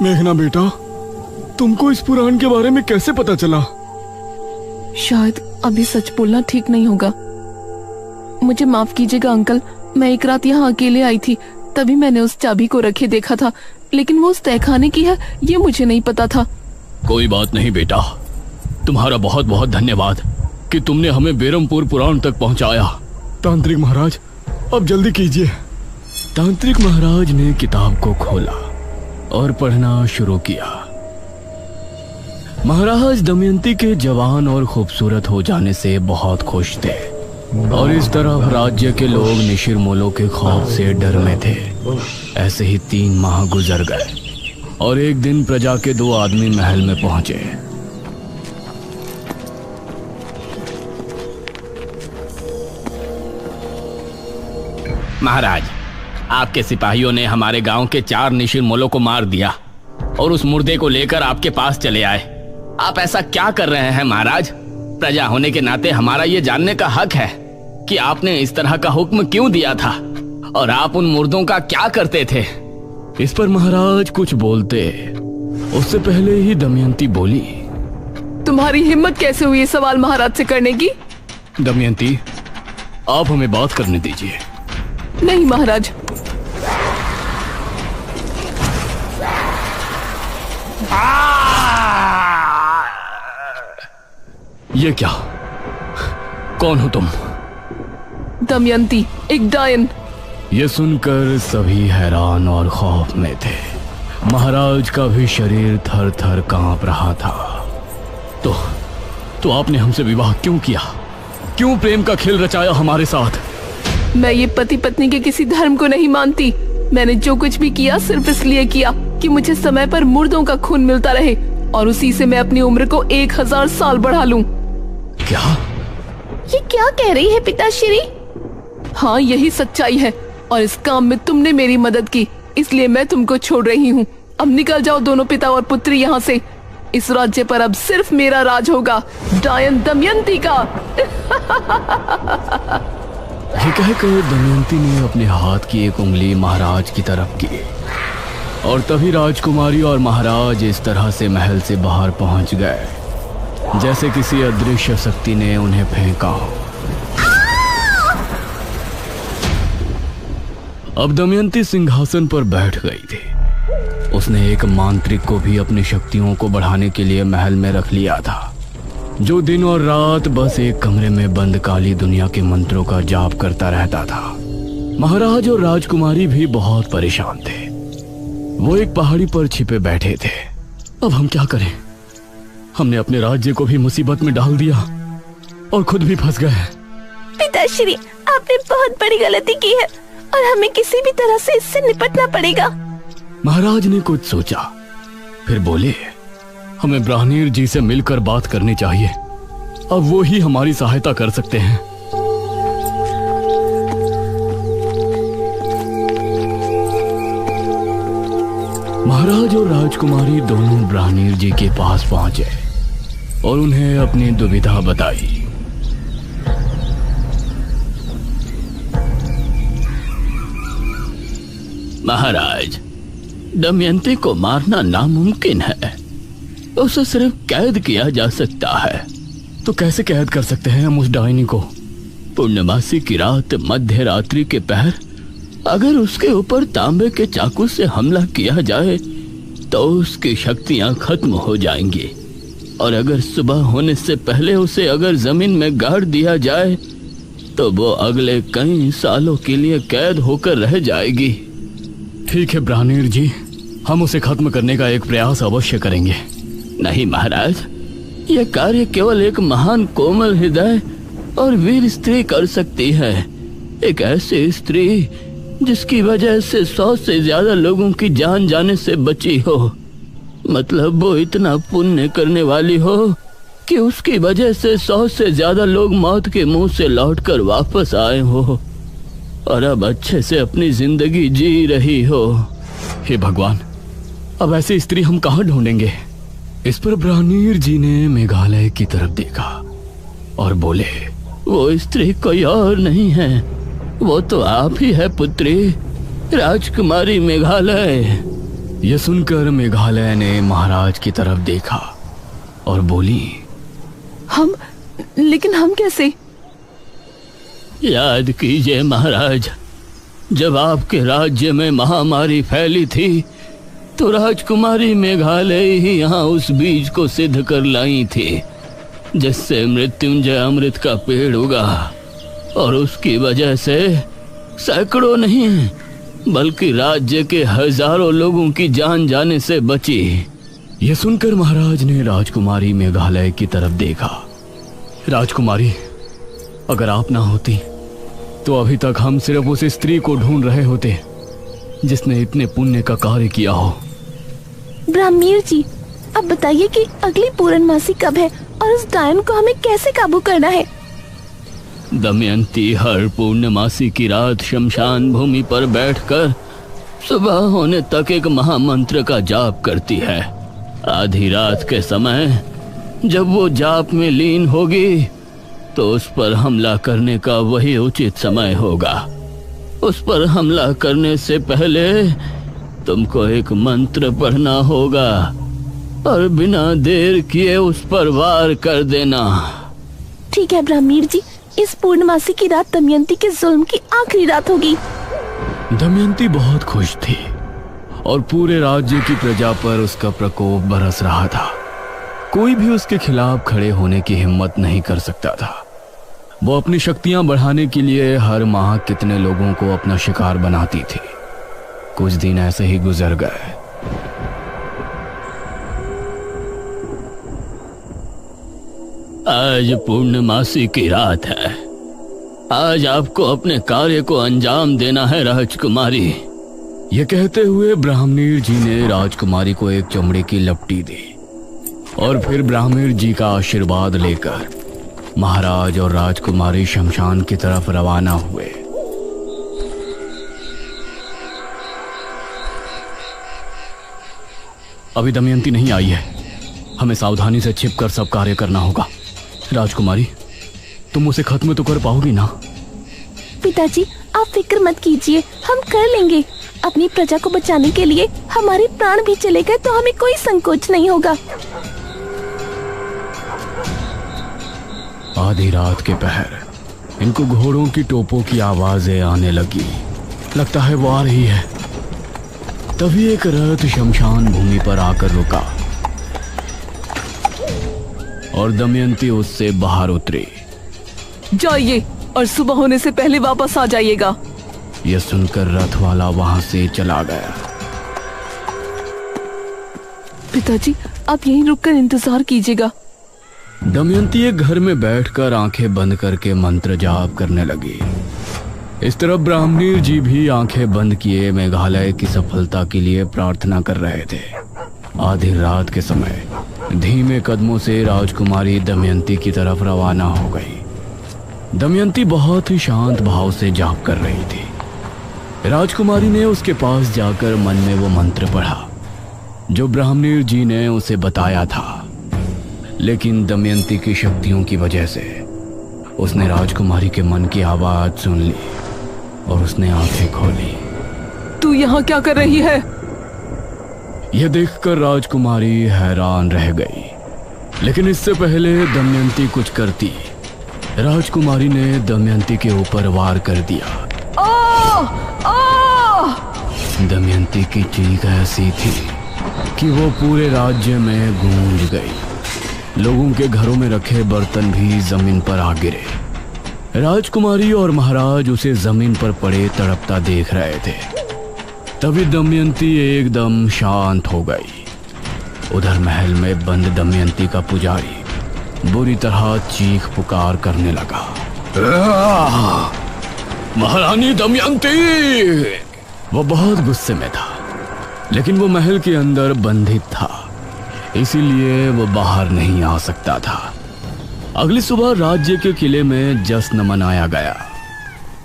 मेघना बेटा, तुमको इस पुराण के बारे में कैसे पता चला? शायद अभी सच बोलना ठीक नहीं होगा। मुझे माफ कीजिएगा अंकल, मैं एक रात यहाँ अकेले आई थी, तभी मैंने उस चाबी को रखे देखा था, लेकिन वो उस तहखाने की है ये मुझे नहीं पता था। कोई बात नहीं बेटा, तुम्हारा बहुत बहुत धन्यवाद कि तुमने हमें बेरमपुर पुराण तक पहुंचाया। तांत्रिक महाराज, अब जल्दी कीजिए। तांत्रिक महाराज ने किताब को खोला और पढ़ना शुरू किया। महाराज दमयंती के जवान और खूबसूरत हो जाने से बहुत खुश थे और इस तरह राज्य के लोग निशिर-मोलों के खौफ से डर में थे। ऐसे ही 3 माह गुजर गए और एक दिन प्रजा के 2 आदमी महल में पहुंचे। महाराज, आपके सिपाहियों ने हमारे गांव के 4 निशिर-मोलों को मार दिया और उस मुर्दे को लेकर आपके पास चले आए। आप ऐसा क्या कर रहे हैं महाराज? प्रजा होने के नाते हमारा ये जानने का हक है कि आपने इस तरह का हुक्म क्यों दिया था और आप उन मुर्दों का क्या करते थे? इस पर महाराज कुछ बोलते उससे पहले ही दमयंती बोली, तुम्हारी हिम्मत कैसे हुई ये सवाल महाराज से करने की? दमयंती, आप हमें बात करने दीजिए। नहीं महाराज। ये क्या? कौन हो तुम? दमयंती, एक डायन। ये सुनकर सभी हैरान और खौफ में थे। महाराज का भी शरीर थर थर कांप रहा था। तो आपने हमसे विवाह क्यों किया? क्यों प्रेम का खेल रचाया हमारे साथ? मैं ये पति पत्नी के किसी धर्म को नहीं मानती। मैंने जो कुछ भी किया सिर्फ इसलिए किया कि मुझे समय पर मुर्दों का खून मिलता रहे और उसी से मैं अपनी उम्र को 1000 साल बढ़ा लूं। क्या? ये क्या कह रही है पिताश्री? हाँ, यही सच्चाई है और इस काम में तुमने मेरी मदद की, इसलिए मैं तुमको छोड़ रही हूँ। अब निकल जाओ दोनों पिता और पुत्री यहाँ से। इस राज्य पर अब सिर्फ मेरा राज होगा, डायन दमयंती का। ये कहकर दमयंती ने अपने हाथ की एक उंगली महाराज की तरफ की और तभी राजकुमारी और महाराज इस तरह से महल से बाहर पहुंच गए जैसे किसी अदृश्य शक्ति ने उन्हें फेंका हो। अब दमयंती सिंहासन पर बैठ गई थी। उसने एक मांत्रिक को भी अपनी शक्तियों को बढ़ाने के लिए महल में रख लिया था, जो दिन और रात बस एक कमरे में बंद काली दुनिया के मंत्रों का जाप करता रहता था। महाराज और राजकुमारी भी बहुत परेशान थे। वो एक पहाड़ी पर छिपे बैठे थे। अब हम क्या करें? हमने अपने राज्य को भी मुसीबत में डाल दिया और खुद भी फंस गए। पिताश्री, आपने बहुत बड़ी गलती की है और हमें किसी भी तरह से इससे निपटना पड़ेगा। महाराज ने कुछ सोचा, फिर बोले, हमें ब्राह्मण जी से मिलकर बात करनी चाहिए। अब वो ही हमारी सहायता कर सकते हैं। महाराज और राजकुमारी दोनों ब्राह्मण जी के पास पहुंचे और उन्हें अपनी दुविधा बताई। महाराज, दमयंती को मारना नामुमकिन है। उसे सिर्फ कैद किया जा सकता है। तो कैसे कैद कर सकते हैं हम उस डायनी को? पूर्णमासी की रात, मध्य रात्रि के पहर अगर उसके ऊपर तांबे के चाकू से हमला किया जाए तो उसकी शक्तियां खत्म हो जाएंगी, और अगर सुबह होने से पहले उसे अगर जमीन में गाड़ दिया जाए तो वो अगले कई सालों के लिए कैद होकर रह जाएगी। ठीक है ब्राह्मण जी, हम उसे खत्म करने का एक प्रयास अवश्य करेंगे। नहीं महाराज, यह कार्य केवल एक महान कोमल हृदय और वीर स्त्री कर सकती है। एक ऐसी स्त्री जिसकी वजह से 100 से ज्यादा लोगों की जान जाने से बची हो। मतलब वो इतना पुण्य करने वाली हो कि उसकी वजह से 100 से ज्यादा लोग मौत के मुंह से लौटकर वापस आए हो और अब अच्छे से अपनी जिंदगी जी रही हो। हे भगवान, अब ऐसी स्त्री हम कहाँ ढूंढेंगे? इस पर ब्राह्मण जी ने मेघालय की तरफ देखा और बोले, वो स्त्री कोई और नहीं है, वो तो आप ही है पुत्री, राजकुमारी मेघालय। यह सुनकर मेघालय ने महाराज की तरफ देखा और बोली, लेकिन हम कैसे? याद कीजिए महाराज, जब आपके राज्य में महामारी फैली थी तो राजकुमारी मेघालय ही यहाँ उस बीज को सिद्ध कर लाई थी जिससे मृत्युंजय अमृत का पेड़ उगा, और उसकी वजह से सैकड़ों नहीं बल्कि राज्य के हजारों लोगों की जान जाने से बची। यह सुनकर महाराज ने राजकुमारी मेघालय की तरफ देखा। राजकुमारी, अगर आप ना होती तो अभी तक हम सिर्फ उस स्त्री को ढूंढ रहे होते जिसने इतने पुण्य का कार्य किया हो। ब्राह्मीर जी, अब बताइए कि अगली पूर्णमासी कब है और उस डायन को हमें कैसे काबू करना है? दमयंती हर पूर्णमासी की रात शमशान भूमि पर बैठकर सुबह होने तक एक महामंत्र का जाप करती है। आधी रात के समय जब वो जाप में लीन होगी तो उस पर हमला करने का वही उचित समय होगा। उस पर हमला करने से पहले तुमको एक मंत्र पढ़ना होगा और बिना देर किए उस पर वार कर देना। ठीक है ब्राह्मीर जी, इस पूर्णमासी की रात दमयंती के जुल्म की आखिरी रात होगी। दमयंती बहुत खुश थी और पूरे राज्य की प्रजा पर उसका प्रकोप बरस रहा था। कोई भी उसके खिलाफ खड़े होने की हिम्मत नहीं कर सकता था। वो अपनी शक्तियां बढ़ाने के लिए हर माह कितने लोगों को अपना शिकार बनाती थी। कुछ दिन ऐसे ही गुजर गए। आज पूर्णमासी की रात है। आज आपको अपने कार्य को अंजाम देना है राजकुमारी। ये कहते हुए ब्राह्मणीर जी ने राजकुमारी को एक चमड़े की लपटी दी और फिर ब्राह्मणीर जी का आशीर्वाद लेकर महाराज और राजकुमारी शमशान की तरफ रवाना हुए। अभी दमयंती नहीं आई है, हमें सावधानी से छिपकर सब कार्य करना होगा। राजकुमारी, तुम उसे खत्म तो कर पाओगी ना? पिताजी, आप फिक्र मत कीजिए, हम कर लेंगे। अपनी प्रजा को बचाने के लिए हमारे प्राण भी चले गए तो हमें कोई संकोच नहीं होगा। आधी रात के पहर इनको घोड़ों की टोपों की आवाजें आने लगी। लगता है वो आ रही है। तभी एक रथ शमशान भूमि पर आकर रुका और दमयंती उससे बाहर उतरी। जाइए और सुबह होने से पहले वापस आ जाइएगा। यह सुनकर रथ वाला वहां से चला गया। पिताजी, आप यहीं रुककर इंतजार कीजिएगा। दमयंती एक घर में बैठकर आंखें बंद करके मंत्र जाप करने लगी। इस तरफ ब्राह्मणीर जी भी आंखें बंद किए मेघालय की सफलता के लिए प्रार्थना कर रहे थे। आधी रात के समय धीमे कदमों से राजकुमारी दमयंती की तरफ रवाना हो गई। दमयंती बहुत ही शांत भाव से जाप कर रही थी। राजकुमारी ने उसके पास जाकर मन में वो मंत्र पढ़ा जो ब्राह्मणीर जी ने उसे बताया था, लेकिन दमयंती की शक्तियों की वजह से उसने राजकुमारी के मन की आवाज सुन ली और उसने आंखें खोली। तू यहाँ क्या कर रही है? यह देखकर राजकुमारी हैरान रह गई, लेकिन इससे पहले दमयंती कुछ करती, राजकुमारी ने दमयंती के ऊपर वार कर दिया। दमयंती की चीख ऐसी थी कि वो पूरे राज्य में गूंज गई। लोगों के घरों में रखे बर्तन भी जमीन पर आ गिरे। राजकुमारी और महाराज उसे जमीन पर पड़े तड़पता देख रहे थे। तभी दमयंती एकदम शांत हो गई। उधर महल में बंद दमयंती का पुजारी बुरी तरह चीख पुकार करने लगा। महारानी दमयंती! वो बहुत गुस्से में था, लेकिन वो महल के अंदर बंधित था, इसीलिए वो बाहर नहीं आ सकता था। अगली सुबह राज्य के किले में जश्न मनाया गया।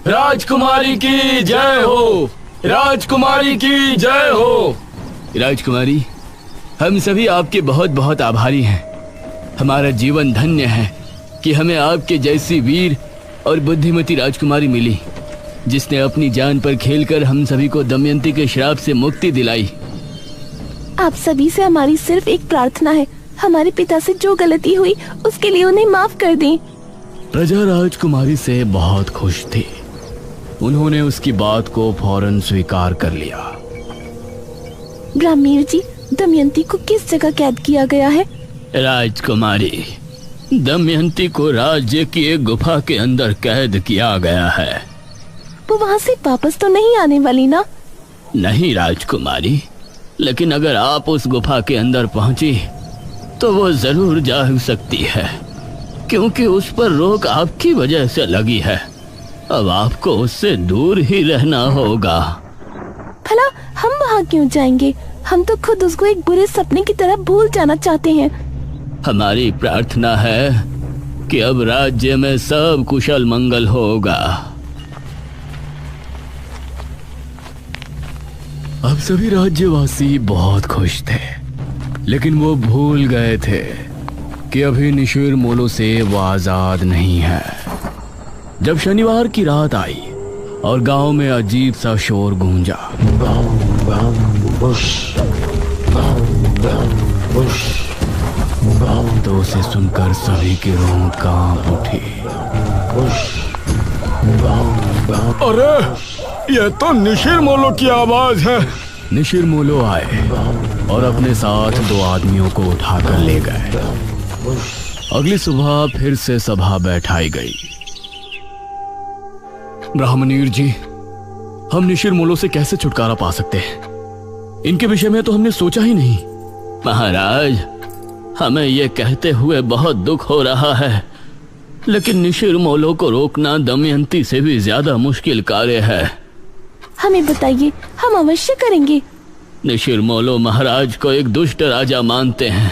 राजकुमारी की जय हो! राजकुमारी की जय हो! राजकुमारी, हम सभी आपके बहुत बहुत आभारी हैं। हमारा जीवन धन्य है कि हमें आपके जैसी वीर और बुद्धिमती राजकुमारी मिली, जिसने अपनी जान पर खेलकर हम सभी को दमयंती के श्राप से मुक्ति दिलाई। आप सभी से हमारी सिर्फ एक प्रार्थना है, हमारे पिता से जो गलती हुई उसके लिए उन्हें माफ कर दें। प्रजा राजकुमारी से बहुत खुश थी। उन्होंने उसकी बात को फौरन स्वीकार कर लिया। ब्राह्मीण जी, दमयंती को किस जगह कैद किया गया है? राजकुमारी, दमयंती को राज्य की एक गुफा के अंदर कैद किया गया है। वो वहाँ से वापस तो नहीं आने वाली ना? नहीं राजकुमारी, लेकिन अगर आप उस गुफा के अंदर पहुंची तो वो जरूर जा सकती है, क्योंकि उस पर रोक आपकी वजह से लगी है। अब आपको उससे दूर ही रहना होगा। भला हम वहाँ क्यों जाएंगे? हम तो खुद उसको एक बुरे सपने की तरह भूल जाना चाहते हैं। हमारी प्रार्थना है कि अब राज्य में सब कुशल मंगल होगा। अब सभी राज्यवासी बहुत खुश थे, लेकिन वो भूल गए थे कि अभी निशिर मोलो से वो आजाद नहीं है। जब शनिवार की रात आई और गांव में अजीब सा शोर गूंजा, तो उसे सुनकर सभी की रूह कांप उठी। अरे, ये तो निशिर मोलो की आवाज है। निशिर मोलो आए और अपने साथ 2 आदमियों को उठाकर ले गए। अगली सुबह फिर से सभा बैठाई गई। ब्राह्मणीर जी, हम निशिर मोलो से कैसे छुटकारा पा सकते हैं? इनके विषय में तो हमने सोचा ही नहीं। महाराज, हमें ये कहते हुए बहुत दुख हो रहा है, लेकिन निशिर मोलो को रोकना दमयंती से भी ज्यादा मुश्किल कार्य है। हमें बताइए, हम अवश्य करेंगे। निशिर मोलो महाराज को एक दुष्ट राजा मानते हैं।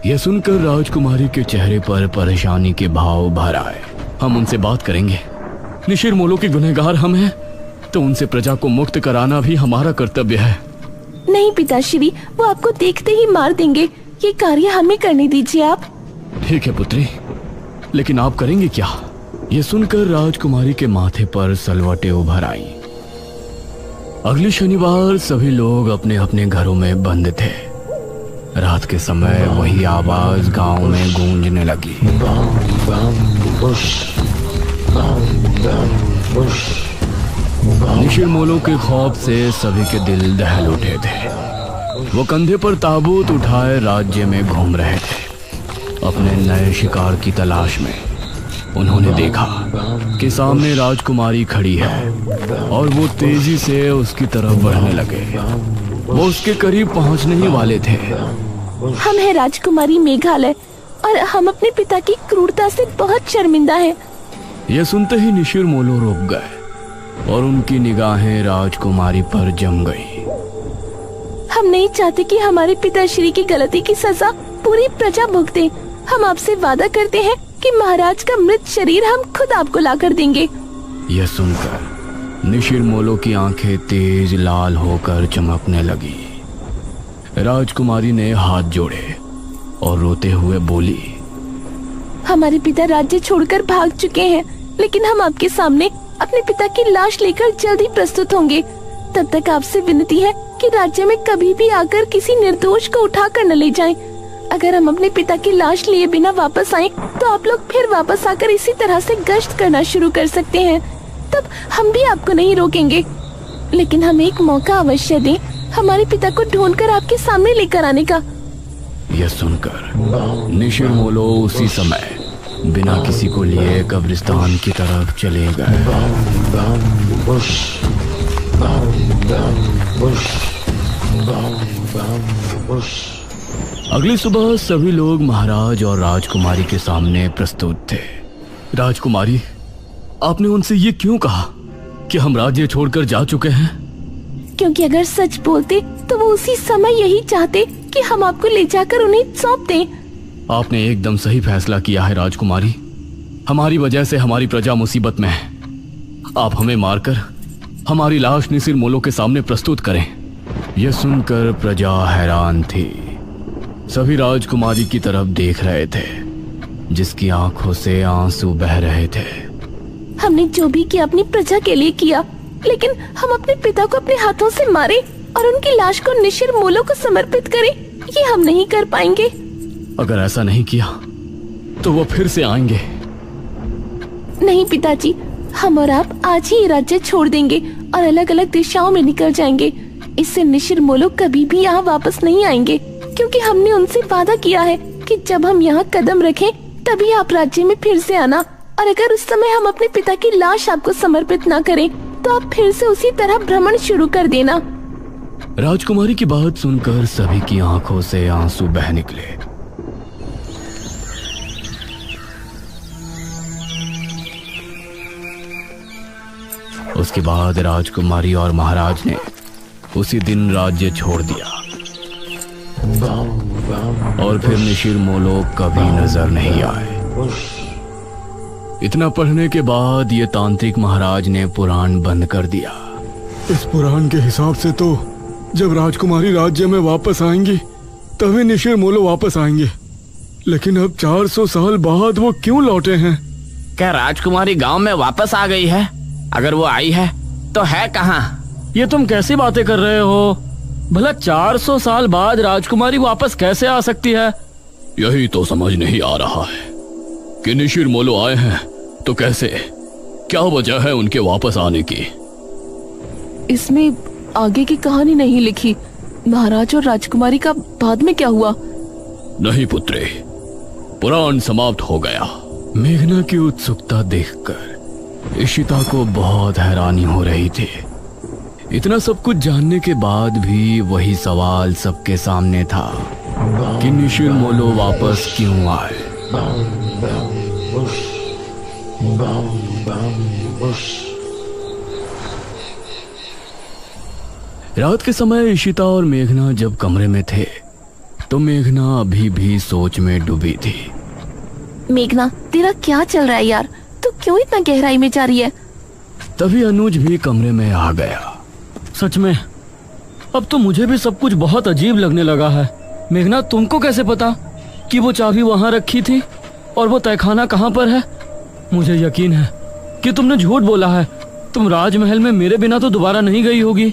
यह सुनकर राजकुमारी के चेहरे पर परेशानी के भाव भर आए। हम उनसे बात करेंगे। निशिर मोलो के गुनहगार हम हैं, तो उनसे प्रजा को मुक्त कराना भी हमारा कर्तव्य है। नहीं पिताश्री, वो आपको देखते ही मार देंगे। ये कार्य हमें करने दीजिए आप। ठीक है पुत्री, लेकिन आप करेंगे क्या? ये सुनकर राजकुमारी के माथे पर सलवटें उभर आई। अगले शनिवार सभी लोग अपने अपने घरों में बंद थे। रात के समय वही आवाज गांव में गूंजने लगी। निशिर मोलो के खौफ से सभी के दिल दहल उठे थे। वो कंधे पर ताबूत उठाए राज्य में घूम रहे थे अपने नए शिकार की तलाश में। उन्होंने देखा कि सामने राजकुमारी खड़ी है और वो तेजी से उसकी तरफ बढ़ने लगे। वो उसके करीब पहुंचने ही वाले थे। हम है राजकुमारी मेघालय और हम अपने पिता की क्रूरता से बहुत शर्मिंदा हैं। यह सुनते ही निशिर मोलो रुक गए और उनकी निगाहें राजकुमारी पर जम गई। हम नहीं चाहते कि हमारे पिताश्री की गलती की सजा पूरी प्रजा भुगते। हम आपसे वादा करते हैं कि महाराज का मृत शरीर हम खुद आपको लाकर देंगे। यह सुनकर निशिर मोलो की आंखें तेज लाल होकर चमकने लगी। राजकुमारी ने हाथ जोड़े और रोते हुए बोली, हमारे पिता राज्य छोड़कर भाग चुके हैं, लेकिन हम आपके सामने अपने पिता की लाश लेकर जल्द ही प्रस्तुत होंगे। तब तक आपसे विनती है कि राज्य में कभी भी आकर किसी निर्दोष को उठाकर न ले जाएं। अगर हम अपने पिता की लाश लिए बिना वापस आए तो आप लोग फिर वापस आकर इसी तरह से गश्त करना शुरू कर सकते हैं। तब हम भी आपको नहीं रोकेंगे, लेकिन हमें एक मौका अवश्य दें हमारे पिता को ढूंढकर आपके सामने लेकर आने का। यह सुनकर निशिर मोलो उसी समय बिना किसी को लिए कब्रिस्तान की तरफ चले गए। अगली सुबह सभी लोग महाराज और राजकुमारी के सामने प्रस्तुत थे। राजकुमारी, आपने उनसे ये क्यों कहा कि हम राज्य छोड़कर जा चुके हैं? क्योंकि अगर सच बोलते तो वो उसी समय यही चाहते कि हम आपको ले जाकर उन्हें सौंप दें। आपने एकदम सही फैसला किया है राजकुमारी। हमारी वजह से हमारी प्रजा मुसीबत में है। आप हमें मारकर हमारी लाश निशिर मोलो के सामने प्रस्तुत करें। यह सुनकर प्रजा हैरान थी। सभी राजकुमारी की तरफ देख रहे थे, जिसकी आंखों से आंसू बह रहे थे। हमने जो भी किया अपनी प्रजा के लिए किया, लेकिन हम अपने पिता को अपने हाथों से मारे और उनकी लाश को निशिर मोलो को समर्पित करें, ये हम नहीं कर पाएंगे। अगर ऐसा नहीं किया तो वो फिर से आएंगे। नहीं पिताजी, हम और आप आज ही ये राज्य छोड़ देंगे और अलग अलग दिशाओं में निकल जाएंगे। इससे निशिर मोलो कभी भी यहाँ वापस नहीं आएंगे, क्योंकि हमने उनसे वादा किया है कि जब हम यहाँ कदम रखें तभी आप राज्य में फिर से आना। और अगर उस समय हम अपने पिता की लाश आपको समर्पित न करें तो आप फिर से उसी तरह भ्रमण शुरू कर देना। राजकुमारी की बात सुनकर सभी की आंखों से आंसू बह निकले। उसके बाद राजकुमारी और महाराज ने उसी दिन राज्य छोड़ दिया और फिर निशिर मोलो कभी नजर नहीं आए। इतना पढ़ने के बाद ये तांत्रिक महाराज ने पुराण बंद कर दिया। इस पुराण के हिसाब से तो जब राजकुमारी राज्य में वापस आएंगी तभी निशिर मोलो वापस आएंगे, लेकिन अब 400 साल बाद वो क्यों लौटे हैं? क्या राजकुमारी गांव में वापस आ गई है? अगर वो आई है तो है कहाँ? ये तुम कैसी बातें कर रहे हो? भला 400 साल बाद राजकुमारी वापस कैसे आ सकती है? यही तो समझ नहीं आ रहा है कि निशिर मोलो आए हैं तो कैसे, क्या वजह है उनके वापस आने की? इसमें आगे की कहानी नहीं लिखी। महाराज और राजकुमारी का बाद में क्या हुआ? नहीं पुत्रे, पुराण समाप्त हो गया। मेघना की उत्सुकता देखकर इशिता को बहुत हैरानी हो रही थी। इतना सब कुछ जानने के बाद भी वही सवाल सबके सामने था कि निशिर मोलो वापस क्यों आए। रात के समय इशिता और मेघना जब कमरे में थे तो मेघना अभी भी सोच में डूबी थी। मेघना, तेरा क्या चल रहा है यार? तू क्यों इतना गहराई में जा रही है? तभी अनुज भी कमरे में आ गया। सच में अब तो मुझे भी सब कुछ बहुत अजीब लगने लगा है। मेघना, तुमको कैसे पता कि वो चाबी वहाँ रखी थी और वो तहखाना कहाँ पर है? मुझे यकीन है कि तुमने झूठ बोला है। तुम राजमहल में मेरे बिना तो दोबारा नहीं गई होगी।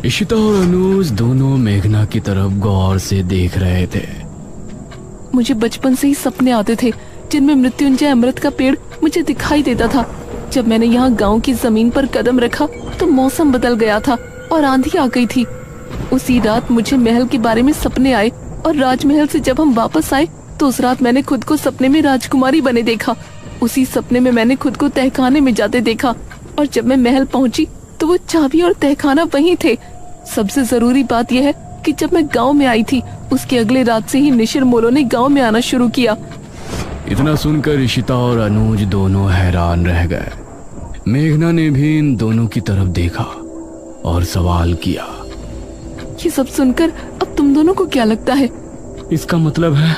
इशिता और अनुज दोनों मेघना की तरफ गौर से देख रहे थे। मुझे बचपन से ही सपने आते थे जिनमें मृत्युंजय अमृत का पेड़ मुझे दिखाई देता था। जब मैंने यहाँ गांव की जमीन पर कदम रखा तो मौसम बदल गया था और आंधी आ गई थी। उसी रात मुझे महल के बारे में सपने आए और राजमहल से जब हम वापस आए तो उस रात मैंने खुद को सपने में राजकुमारी बने देखा। उसी सपने में मैंने खुद को तहखाने में जाते देखा और जब मैं महल पहुंची तो वो चाबी और तहखाना वहीं थे। सबसे जरूरी बात यह है कि जब मैं गांव में आई थी उसके अगले रात से ही निशिर मोलो ने गांव में आना शुरू किया। इतना सुनकर इशिता और अनुज दोनों हैरान रह गए। मेघना ने भी इन दोनों की तरफ देखा और सवाल किया, ये सब सुनकर अब तुम दोनों को क्या लगता है? इसका मतलब है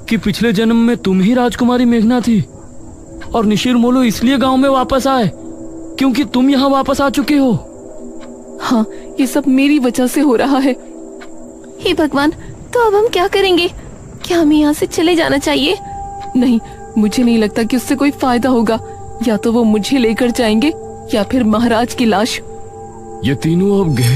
कि पिछले जन्म में तुम ही राजकुमारी मेघना थी और निशिर मोलो इसलिए गांव में वापस आए क्योंकि तुम यहाँ वापस आ चुके हो। हाँ, ये सब मेरी वजह से हो रहा है। हे भगवान, तो अब हम क्या करेंगे? क्या हमें यहाँ से चले जाना चाहिए? नहीं, मुझे नहीं लगता कि उससे कोई फायदा होगा। या तो वो मुझे लेकर जाएंगे या फिर महाराज की लाश। ये तीनों अब गहरी